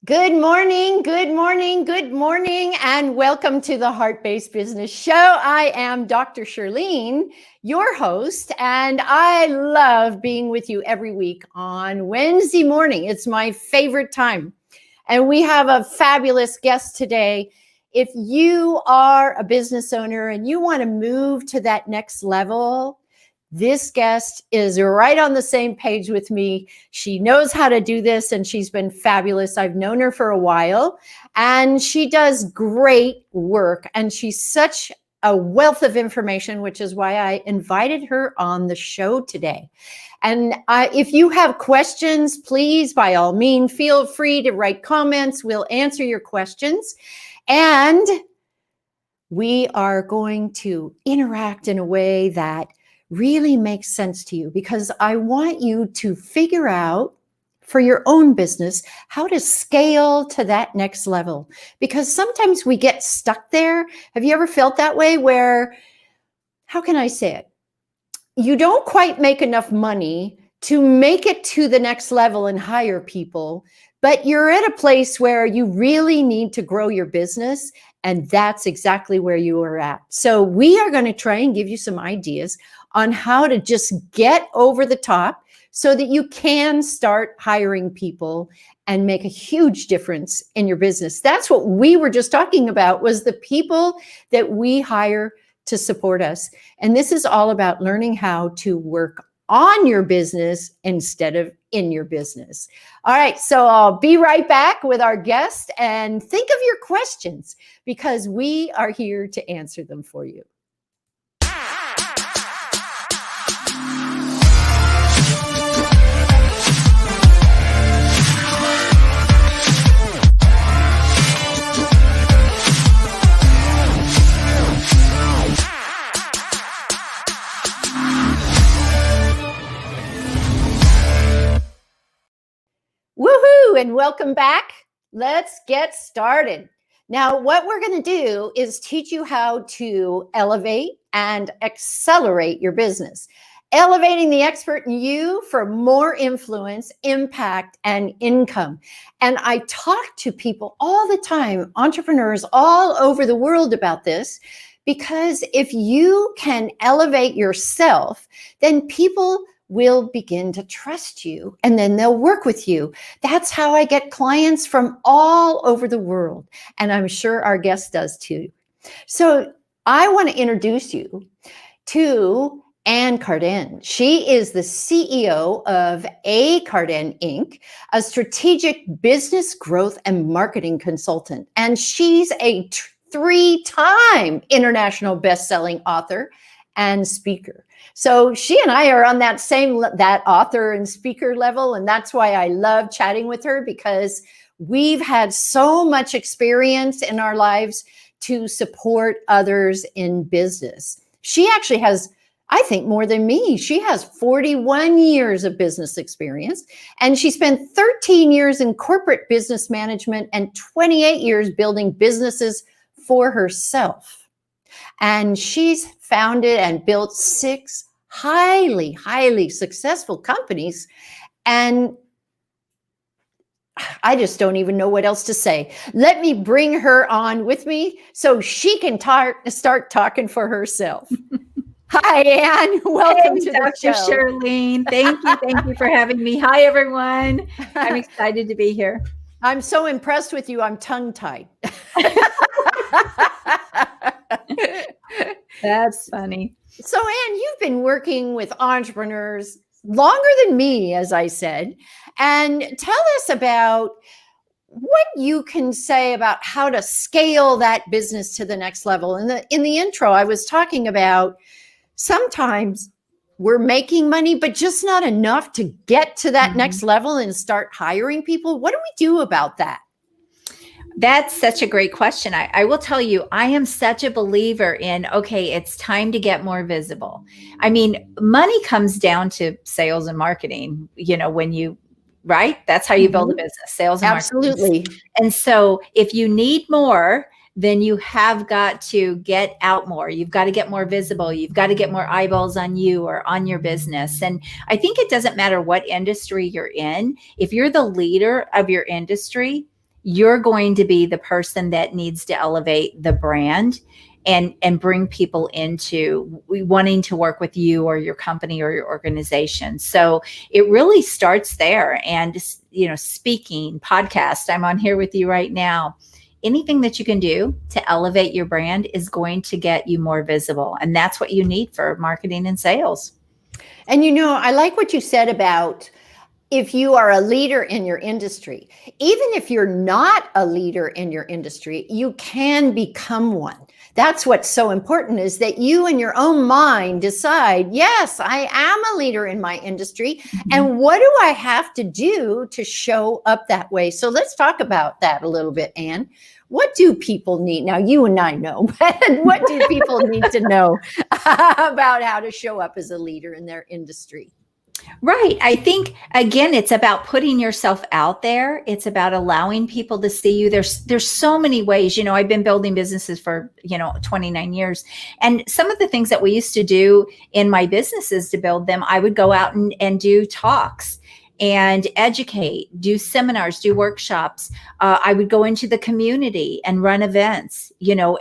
Good morning, good morning, good morning, and welcome to the Heart-Based Business Show. I am Dr. Shirlene, your host, and I love being with you every week on Wednesday morning. It's my favorite time. And we have a fabulous guest today. If you are a business owner and you want to move to that next level, this guest is right on the same page with me. She knows how to do this and she's been fabulous. I've known her for a while and she does great work and she's such a wealth of information, which is why I invited her on the show today. And if you have questions, please, by all means, feel free to write comments. We'll answer your questions. And we are going to interact in a way that really makes sense to you, because I want you to figure out for your own business how to scale to that next level. Because sometimes we get stuck there. Have you ever felt that way where, how can I say it? You don't quite make enough money to make it to the next level and hire people, but you're at a place where you really need to grow your business. And that's exactly where you are at. So we are going to try and give you some ideas on how to just get over the top so that you can start hiring people and make a huge difference in your business. That's what we were just talking about, was the people that we hire to support us. And this is all about learning how to work on your business instead of in your business. All right, so I'll be right back with our guest, and think of your questions because we are here to answer them for you. Woohoo, and welcome back. Let's get started. Now, what we're going to do is teach you how to elevate and accelerate your business, elevating the expert in you for more influence, impact, and income. And I talk to people all the time, entrepreneurs all over the world, about this, because if you can elevate yourself, then people will begin to trust you and then they'll work with you. That's how I get clients from all over the world. And I'm sure our guest does too. So I want to introduce you to Carden. She is the CEO of Carden Inc., a strategic business growth and marketing consultant. And she's a 3-time international best-selling author and speaker. So she and I are on that author and speaker level. And that's why I love chatting with her, because we've had so much experience in our lives to support others in business. She actually has, I think, more than me. She has 41 years of business experience, and she spent 13 years in corporate business management and 28 years building businesses for herself. And she's founded and built 6 highly, highly successful companies. And I just don't even know what else to say. Let me bring her on with me so she can start talking for herself. Hi, Ann. Welcome to the show. Dr. Shirlene. Thank you for having me. Hi, everyone. I'm excited to be here. I'm so impressed with you. I'm tongue-tied. That's funny. So, Ann, you've been working with entrepreneurs longer than me, as I said. And tell us about what you can say about how to scale that business to the next level. In the intro, I was talking about sometimes we're making money, but just not enough to get to that next level and start hiring people. What do we do about that? That's such a great question. I will tell you, I am such a believer in, okay, it's time to get more visible. I mean, money comes down to sales and marketing, right? That's how you build a business, sales and marketing. Absolutely. And so if you need more, then you have got to get out more. You've got to get more visible. You've got to get more eyeballs on you or on your business. And I think it doesn't matter what industry you're in. If you're the leader of your industry, you're going to be the person that needs to elevate the brand and bring people into wanting to work with you or your company or your organization. So it really starts there. And, speaking, podcast, I'm on here with you right now. Anything that you can do to elevate your brand is going to get you more visible. And that's what you need for marketing and sales. And I like what you said about if you are a leader in your industry. Even if you're not a leader in your industry, you can become one. That's what's so important, is that you in your own mind decide, yes, I am a leader in my industry. Mm-hmm. And what do I have to do to show up that way? So let's talk about that a little bit, Anne. What do people need? Now, you and I know, but what do people need to know about how to show up as a leader in their industry? Right. I think, again, it's about putting yourself out there. It's about allowing people to see you. There's so many ways. I've been building businesses for, 29 years. And some of the things that we used to do in my businesses to build them, I would go out and do talks and educate, do seminars, do workshops. I would go into the community and run events,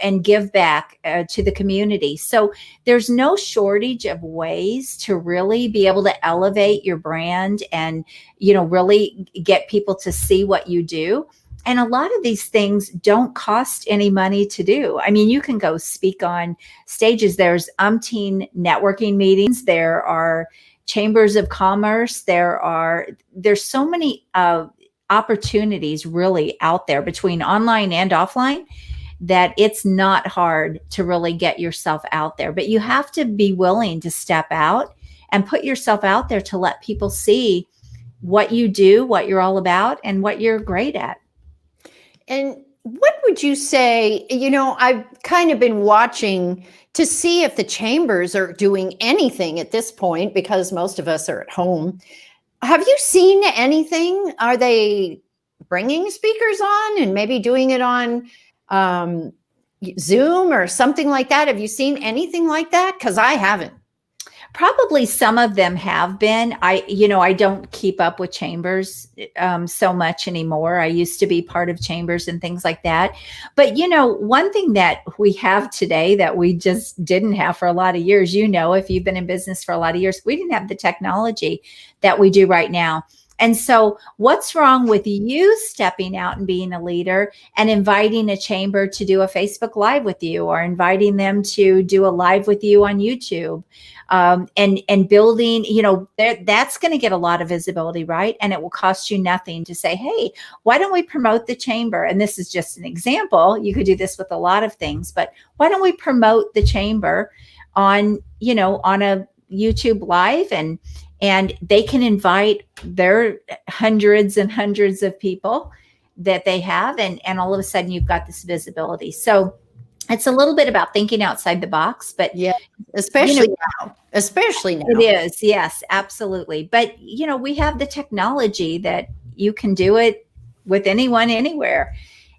and give back to the community. So there's no shortage of ways to really be able to elevate your brand and, really get people to see what you do. And a lot of these things don't cost any money to do. I mean, you can go speak on stages. There's umpteen networking meetings. There are chambers of commerce. There's so many opportunities really out there between online and offline that it's not hard to really get yourself out there. But you have to be willing to step out and put yourself out there to let people see what you do, what you're all about, and what you're great at. And what would you say, I've kind of been watching to see if the chambers are doing anything at this point, because most of us are at home. Have you seen anything? Are they bringing speakers on and maybe doing it on Zoom or something like that? Have you seen anything like that? Because I haven't. Probably some of them have been. I don't keep up with chambers so much anymore. I used to be part of chambers and things like that. But, one thing that we have today that we just didn't have for a lot of years, if you've been in business for a lot of years, we didn't have the technology that we do right now. And so what's wrong with you stepping out and being a leader and inviting a chamber to do a Facebook Live with you, or inviting them to do a live with you on YouTube? And building, that's going to get a lot of visibility, right? And it will cost you nothing to say, hey, why don't we promote the chamber? And this is just an example. You could do this with a lot of things, but why don't we promote the chamber on a YouTube Live, and they can invite their hundreds and hundreds of people that they have. And all of a sudden you've got this visibility. So it's a little bit about thinking outside the box, but yeah, especially now. It is. Yes, absolutely. But, we have the technology that you can do it with anyone, anywhere.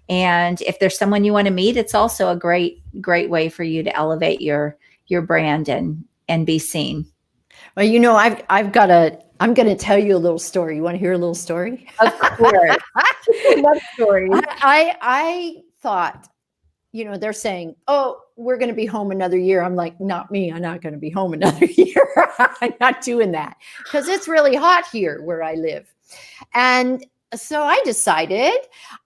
And if there's someone you want to meet, it's also a great, great way for you to elevate your brand and be seen. Well, I'm going to tell you a little story. You want to hear a little story? Of course. I love stories. I thought, they're saying, oh, we're going to be home another year. I'm like, not me. I'm not going to be home another year. I'm not doing that, because it's really hot here where I live. And so I decided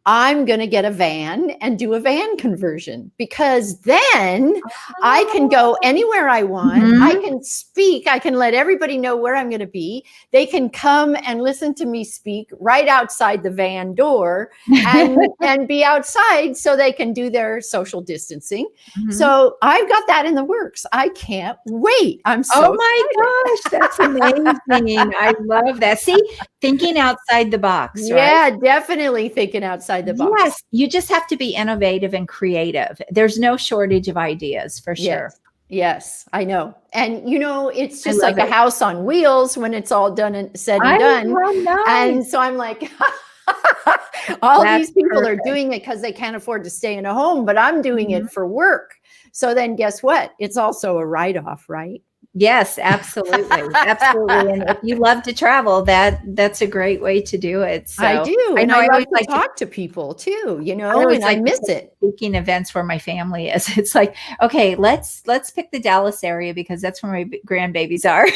I'm going to get a van and do a van conversion, because then I can go anywhere I want. Mm-hmm. I can speak. I can let everybody know where I'm going to be. They can come and listen to me speak right outside the van door and be outside so they can do their social distancing. Mm-hmm. So I've got that in the works. I can't wait. I'm so excited. Gosh, that's amazing. I love that. See, thinking outside the box. Yeah, right? Definitely thinking outside the box. Yes, you just have to be innovative and creative. There's no shortage of ideas, for sure. Yes, I know. And, it's just like a house on wheels when it's all done and said and done. Nice. And so I'm like, these people are doing it because they can't afford to stay in a home, but I'm doing it for work. So then guess what? It's also a write-off, right? Yes, absolutely. Absolutely. And if you love to travel, that's a great way to do it. I So do. I And know I I love always to like to talk to people too, I always and I like to miss pick it. speaking events where my family is. It's like, okay, let's pick the Dallas area because that's where my grandbabies are.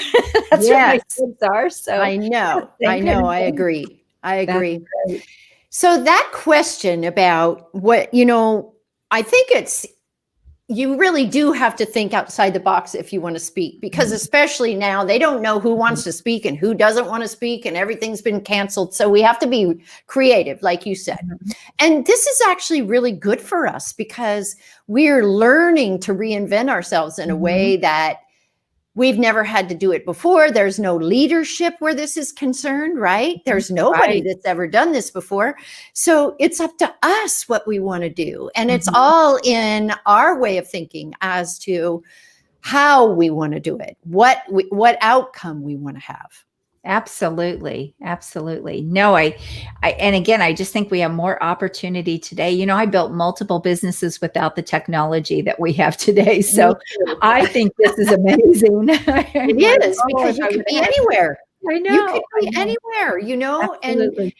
That's where my Yes, kids are. So I know. same I kind know. of I thing. agree. I That's agree. great. So that question about what, I think it's you really do have to think outside the box if you want to speak, because Mhm. especially now they don't know who wants to speak and who doesn't want to speak, and everything's been canceled. So we have to be creative, like you said. Mhm. And this is actually really good for us because we're learning to reinvent ourselves in a Mhm. way that we've never had to do it before. There's no leadership where this is concerned, right? Mhm. There's nobody Right. that's ever done this before. So it's up to us what we want to do. And it's Mhm. all in our way of thinking as to how we want to do it, what outcome we want to have. Absolutely. Absolutely. No, and again, I just think we have more opportunity today. I built multiple businesses without the technology that we have today. Me So too. I think this is amazing. I'm like, It is oh, because if you I could would be have had that. anywhere. I You could know. I be know. anywhere, and Absolutely.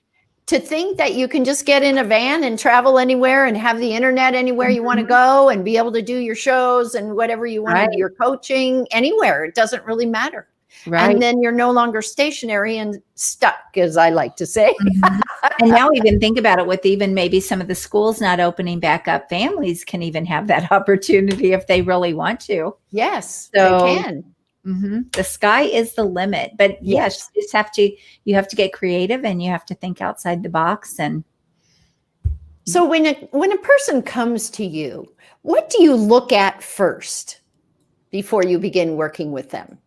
to think that you can just get in a van and travel anywhere and have the internet anywhere you want to Mhm. go and be able to do your shows and whatever you want to, Right. your coaching anywhere. It doesn't really matter. And Right. then you're no longer stationary and stuck, as I like to say. Mhm. And now even think about it with even maybe some of the schools not opening back up, families can even have that opportunity if they really want to. Yes, they So can. the sky is the limit. But yes, Yes. you have to get creative and you have to think outside the box. And So when a person comes to you, what do you look at first before you begin working with them?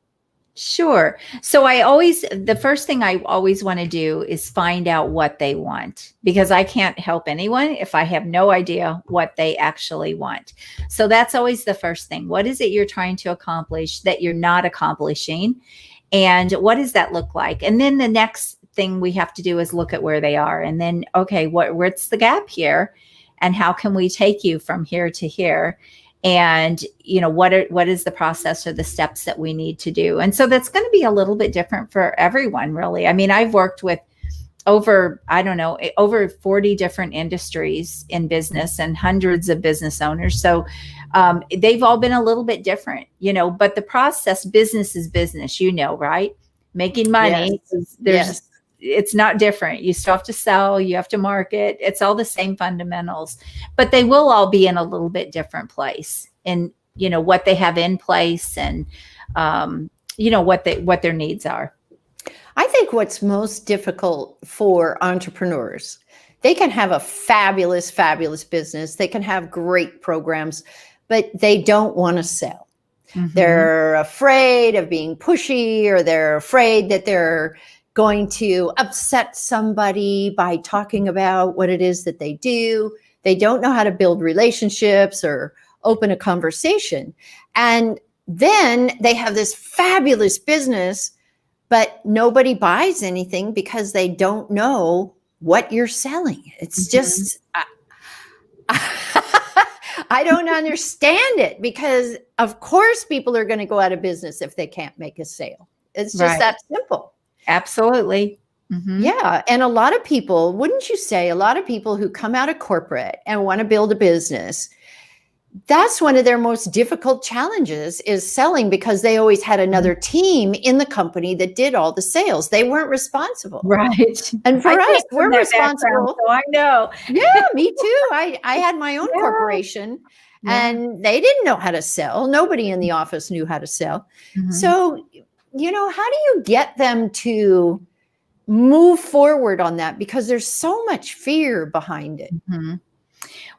sure. So the first thing I always want to do is find out what they want, because I can't help anyone if I have no idea what they actually want. So that's always the first thing. What is it you're trying to accomplish that you're not accomplishing? And what does that look like? And then the next thing we have to do is look at where they are. And then, okay, what's the gap here? And how can we take you from here to here? And what is the process or the steps that we need to do? And so that's going to be a little bit different for everyone, really. I mean, I've worked with over 40 different industries in business and hundreds of business owners. So they've all been a little bit different, but the process, business is business, right? Making Yes. money, Yes. it's not different. You still have to sell, you have to market. It's all the same fundamentals, but they will all be in a little bit different place in, what they have in place and, what their needs are. I think what's most difficult for entrepreneurs, they can have a fabulous, fabulous business. They can have great programs, but they don't want to sell. Mhm. They're afraid of being pushy, or they're afraid that they're going to upset somebody by talking about what it is that they do. They don't know how to build relationships or open a conversation. And then they have this fabulous business, but nobody buys anything because they don't know what you're selling. It's Mhm. just, I don't understand it, because, of course, people are going to go out of business if they can't make a sale. It's just Right. that simple. Absolutely. Mhm. Yeah. And a lot of people, wouldn't you say, a lot of people who come out of corporate and want to build a business, that's one of their most difficult challenges, is selling, because they always had Mhm. another team in the company that did all the sales. They weren't responsible. Right. And I for us, came from we're that background, responsible. so I know. Yeah, me too. I had my own Yeah. corporation, Yeah. and they didn't know how to sell. Nobody in the office knew how to sell. Mhm. So, how do you get them to move forward on that? Because there's so much fear behind it. Mhm.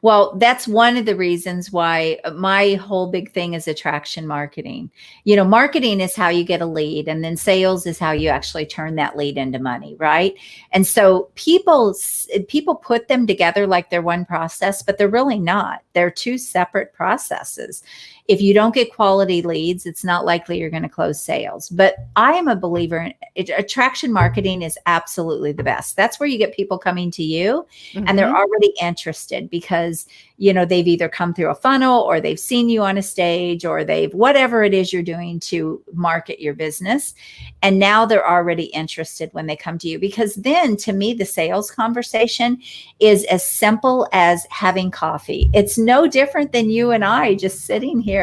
Well, that's one of the reasons why my whole big thing is attraction marketing. Marketing is how you get a lead, and then sales is how you actually turn that lead into money, right? And so people put them together like they're one process, but they're really not. They're two separate processes. if you don't get quality leads, it's not likely you're going to close sales. But I am a believer in attraction marketing is absolutely the best. That's where you get people coming to you and they're already interested because, you know, they've either come through a funnel or they've seen you on a stage or they've whatever it is you're doing to market your business. And now they're already interested when they come to you, because then to me, the sales conversation is as simple as having coffee. It's no different than you and I just sitting here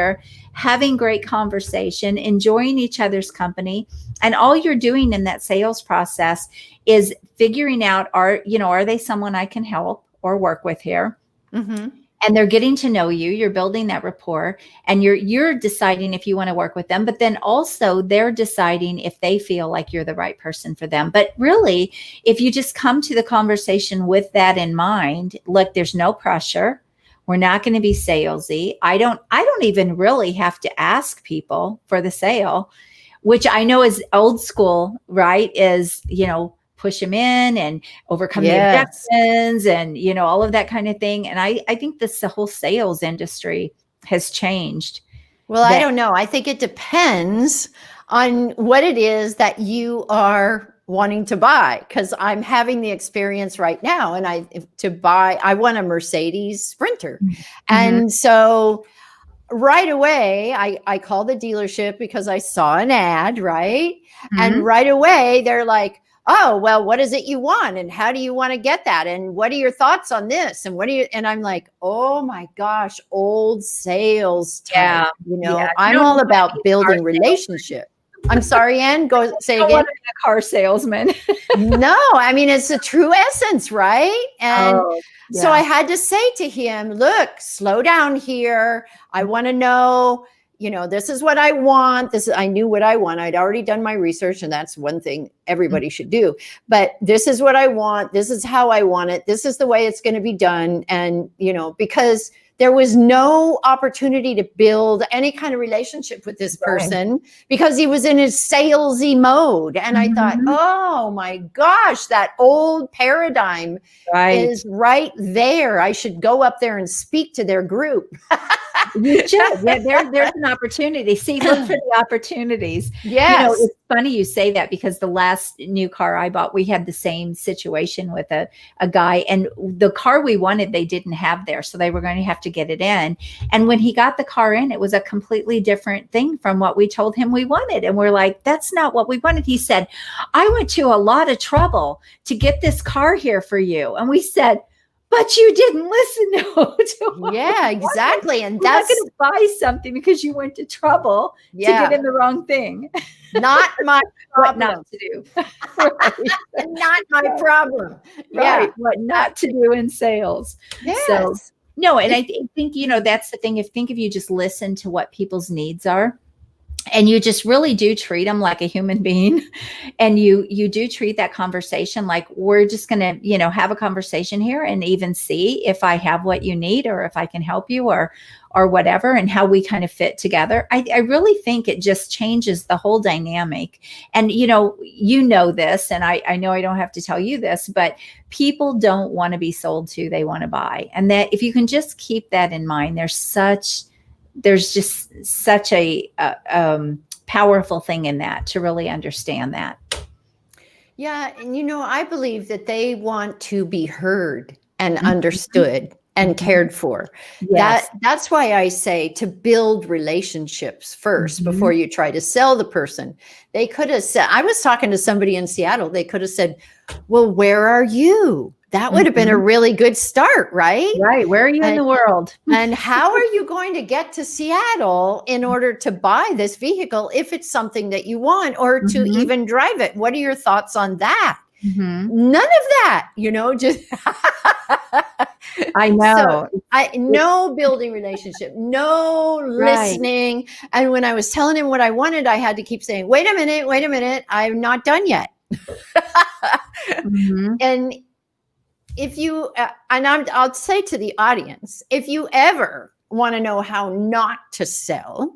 having great conversation, enjoying each other's company. And all you're doing in that sales process is figuring out, are they someone I can help or work with here? And they're getting to know you, you're building that rapport, and you're deciding if you want to work with them, but then also they're deciding if they feel like you're the right person for them. But really, if you just come to the conversation with that in mind, look, there's no pressure. We're not going to be salesy. I don't even really have to ask people for the sale, which I know is old school, right? Is, push them in and overcome the objections and, all of that kind of thing. And I think the whole sales industry has changed. Well, I don't know. I think it depends on what it is that you are wanting to buy, because I'm having the experience right now. And I want a Mercedes Sprinter. And so right away, I call the dealership because I saw an ad, right? And right away, they're like, oh, well, what is it you want? And how do you want to get that? And what are your thoughts on this? And I'm like, oh my gosh, old sales type, I'm all about building relationship. I'm sorry, Ann, go say again. A car salesman. No, I mean, it's the true essence, right? And so I had to say to him, look, slow down here. I want to know, this is what I want. I knew what I want. I'd already done my research, and that's one thing everybody should do. But this is what I want. This is how I want it. This is the way it's going to be done. And, because there was no opportunity to build any kind of relationship with this person because he was in his salesy mode. And I thought, oh my gosh, that old paradigm is right there. I should go up there and speak to their group. You should. Yeah, there's an opportunity. See, look for the opportunities. Yes. It's funny you say that, because the last new car I bought, we had the same situation with a guy, and the car we wanted, they didn't have there. So they were going to have to get it in. And when he got the car in, it was a completely different thing from what we told him we wanted. And we're like, that's not what we wanted. He said, I went to a lot of trouble to get this car here for you. And we said, but you didn't listen to yeah, exactly. And you're not going to buy something because you went to trouble to get in the wrong thing. Not my problem. What not to do. Not my problem. Right. What not to do in sales. Yes. So, no, and I think, that's the thing. If you just listen to what people's needs are, and you just really do treat them like a human being, and you do treat that conversation like, we're just going to, have a conversation here and even see if I have what you need, or if I can help you, or whatever, and how we kind of fit together. I really think it just changes the whole dynamic. And, this, and I know I don't have to tell you this, but people don't want to be sold to, they want to buy. And that if you can just keep that in mind, there's just such a powerful thing in that, to really understand that. Yeah. And, I believe that they want to be heard and understood and cared for. Yes. That's why I say to build relationships first before you try to sell the person. They could have said, I was talking to somebody in Seattle, they could have said, well, where are you? That would have been a really good start, right? Right. Where are you in the world? And how are you going to get to Seattle in order to buy this vehicle if it's something that you want, or to even drive it? What are your thoughts on that? None of that, just I know. So no building relationship, no listening. And when I was telling him what I wanted, I had to keep saying, wait a minute, I'm not done yet. And if you, I'll say to the audience, if you ever want to know how not to sell,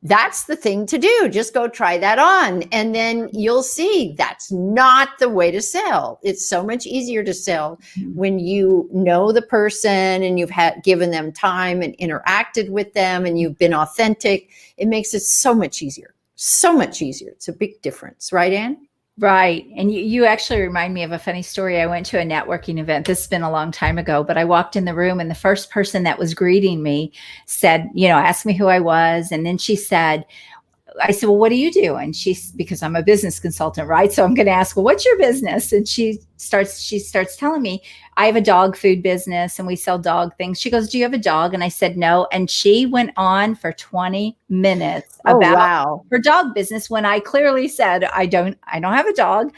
that's the thing to do. Just go try that on. And then you'll see that's not the way to sell. It's so much easier to sell when you know the person and you've given them time and interacted with them and you've been authentic. It makes it so much easier. So much easier. It's a big difference, right, Ann? Right. And you actually remind me of a funny story. I went to a networking event. This has been a long time ago, but I walked in the room and the first person that was greeting me said, asked me who I was. And then I said, well, what do you do? And because I'm a business consultant, right? So I'm going to ask, well, what's your business? And she starts telling me, I have a dog food business and we sell dog things. She goes, do you have a dog? And I said, no. And she went on for 20 minutes about her dog business when I clearly said, I don't have a dog.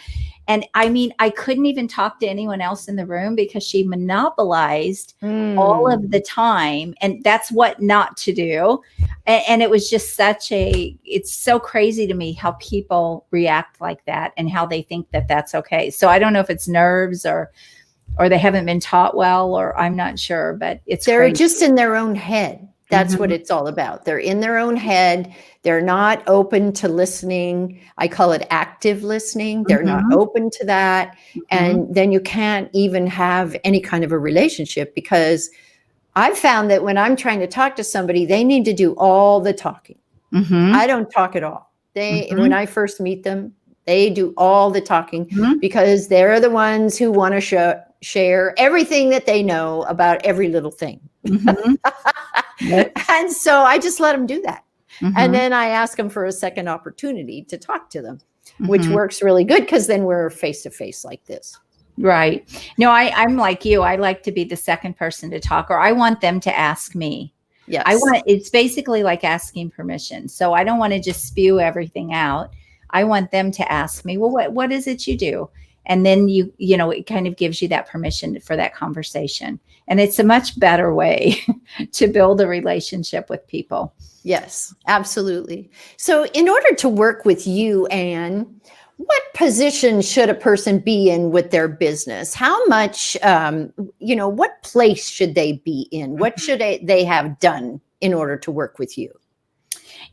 And I mean, I couldn't even talk to anyone else in the room because she monopolized all of the time. And that's what not to do. And it was just it's so crazy to me how people react like that and how they think that that's okay. So I don't know if it's nerves or they haven't been taught well, or I'm not sure, but they're crazy. Just in their own head. That's what it's all about. They're in their own head. They're not open to listening. I call it active listening. They're not open to that. And then you can't even have any kind of a relationship, because I've found that when I'm trying to talk to somebody, they need to do all the talking. I don't talk at all. When I first meet them, they do all the talking because they're the ones who want to share everything that they know about every little thing. And so I just let them do that. And then I ask them for a second opportunity to talk to them, which works really good because then we're face to face like this. Right. No, I'm like you. I like to be the second person to talk, or I want them to ask me. Yes. It's basically like asking permission. So I don't want to just spew everything out. I want them to ask me, well, what is it you do? And then it kind of gives you that permission for that conversation. And it's a much better way to build a relationship with people. Yes, absolutely. So in order to work with you, Ann, what position should a person be in with their business? How much, what place should they be in? What should they have done in order to work with you?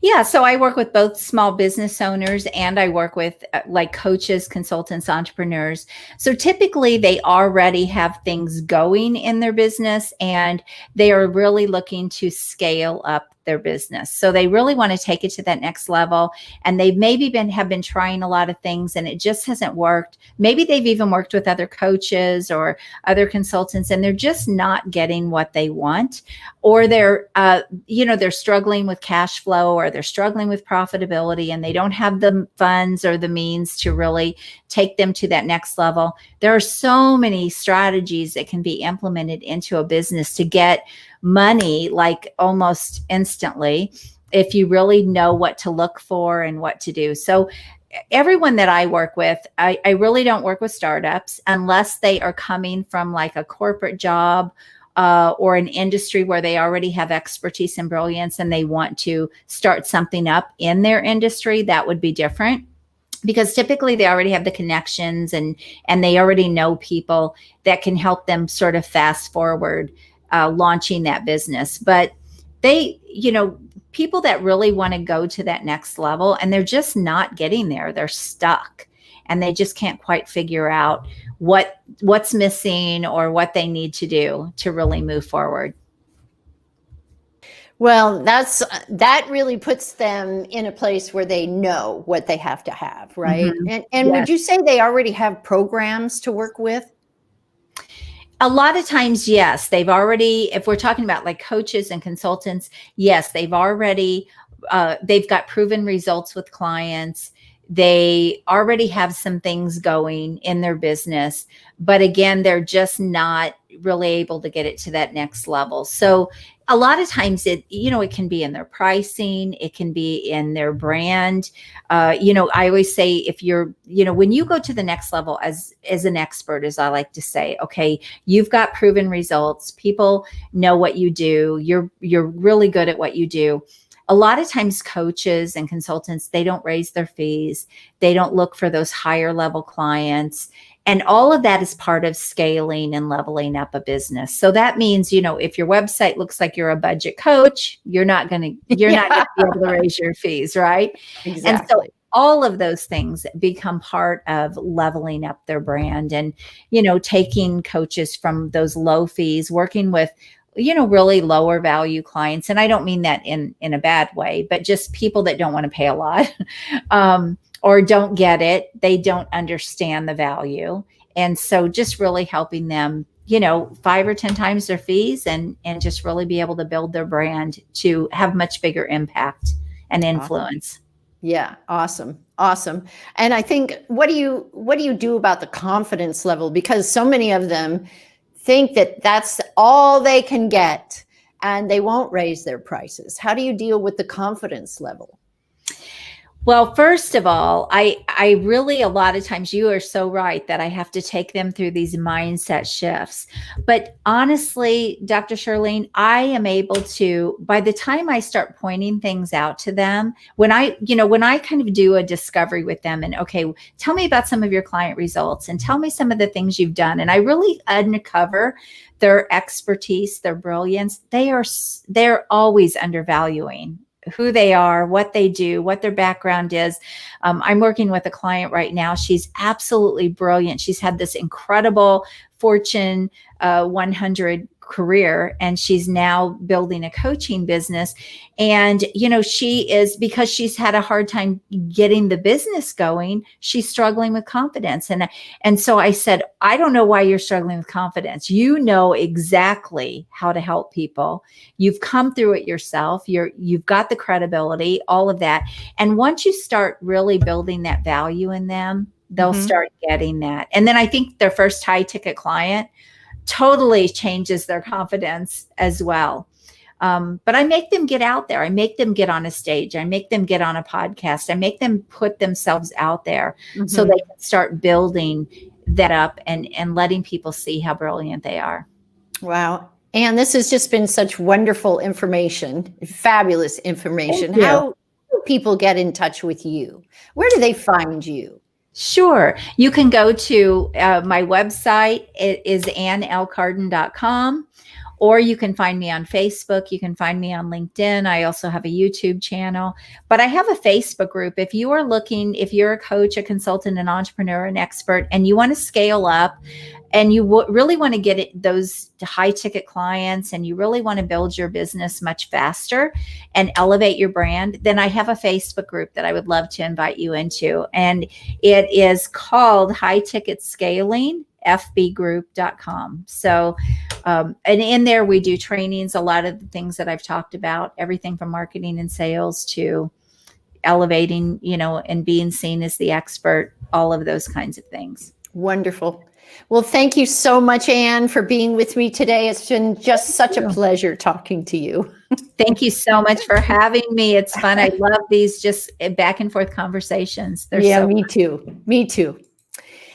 Yeah, so I work with both small business owners and I work with like coaches, consultants, entrepreneurs. So typically they already have things going in their business and they are really looking to scale up their business. So they really want to take it to that next level. And they've maybe have been trying a lot of things and it just hasn't worked. Maybe they've even worked with other coaches or other consultants and they're just not getting what they want. Or they're struggling with cash flow, or they're struggling with profitability and they don't have the funds or the means to really take them to that next level. There are so many strategies that can be implemented into a business to get money like almost instantly if you really know what to look for and what to do. So everyone that I work with, I really don't work with startups unless they are coming from like a corporate job or an industry where they already have expertise and brilliance and they want to start something up in their industry. That would be different, because typically they already have the connections and they already know people that can help them sort of fast forward launching that business. But people that really want to go to that next level and they're just not getting there, they're stuck and they just can't quite figure out what's missing or what they need to do to really move forward. Well, that really puts them in a place where they know what they have to have, right? And yes. Would you say they already have programs to work with? A lot of times, yes. They've already, if we're talking about like coaches and consultants, yes, they've got proven results with clients. They already have some things going in their business, but again, they're just not really able to get it to that next level. So a lot of times it can be in their pricing, it can be in their brand. I always say if you're, when you go to the next level as an expert, as I like to say, okay, you've got proven results. People know what you do. You're really good at what you do. A lot of times coaches and consultants, they don't raise their fees. They don't look for those higher level clients. And all of that is part of scaling and leveling up a business. So that means, if your website looks like you're a budget coach, you're not going to be able to raise your fees, right? And so Exactly. all of those things become part of leveling up their brand and, taking coaches from those low fees, working with, really lower value clients. And I don't mean that in a bad way, but just people that don't want to pay a lot. Or don't get it. They don't understand the value. And so just really helping them, 5 or 10 times their fees and just really be able to build their brand to have much bigger impact and influence. Yeah. Awesome. Awesome. And I think, what do you do about the confidence level? Because so many of them think that that's all they can get and they won't raise their prices. How do you deal with the confidence level? Well, first of all, I really, a lot of times, you are so right that I have to take them through these mindset shifts. But honestly, Dr. Shirlene, I am able to, by the time I start pointing things out to them, when I kind of do a discovery with them and, okay, tell me about some of your client results and tell me some of the things you've done. And I really uncover their expertise, their brilliance. They're always undervaluing who they are, what they do, what their background is. I'm working with a client right now. She's absolutely brilliant. She's had this incredible Fortune 100 career, and she's now building a coaching business. And, because she's had a hard time getting the business going, she's struggling with confidence. And so I said, I don't know why you're struggling with confidence. You know exactly how to help people. You've come through it yourself. You've got the credibility, all of that. And once you start really building that value in them, they'll start getting that. And then I think their first high ticket client totally changes their confidence as well. But I make them get out there. I make them get on a stage. I make them get on a podcast. I make them put themselves out there so they can start building that up and letting people see how brilliant they are. Wow. And this has just been such wonderful information, fabulous information. How do people get in touch with you? Where do they find you? Sure. You can go to my website. It is annlcarden.com. Or you can find me on Facebook. You can find me on LinkedIn. I also have a YouTube channel, but I have a Facebook group. If you're a coach, a consultant, an entrepreneur, an expert, and you want to scale up and you really want to get those high ticket clients and you really want to build your business much faster and elevate your brand, then I have a Facebook group that I would love to invite you into. And it is called High Ticket Scaling, fbgroup.com. So, and in there we do trainings, a lot of the things that I've talked about, everything from marketing and sales to elevating, and being seen as the expert, all of those kinds of things. Wonderful. Well, thank you so much, Anne, for being with me today. It's been just such a pleasure talking to you. Thank you so much for having me. It's fun. I love these just back and forth conversations. Me too. Me too.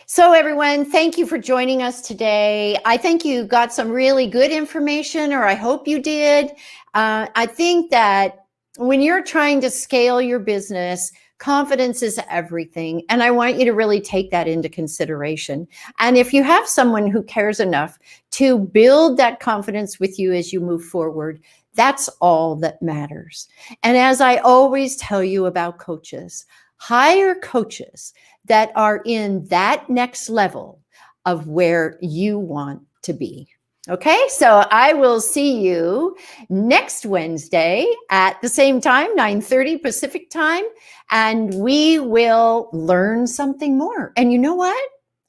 So everyone, thank you for joining us today. I think you got some really good information, or I hope you did. I think that when you're trying to scale your business, confidence is everything. And I want you to really take that into consideration. And if you have someone who cares enough to build that confidence with you as you move forward, that's all that matters. And as I always tell you about coaches, hire coaches that are in that next level of where you want to be. Okay, so I will see you next Wednesday at the same time, 9:30 Pacific time, and we will learn something more. And you know what?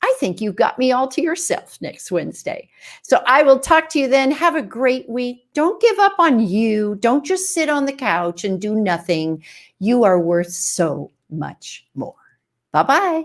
I think you got me all to yourself next Wednesday. So I will talk to you then. Have a great week. Don't give up on you. Don't just sit on the couch and do nothing. You are worth so much more. Bye-bye.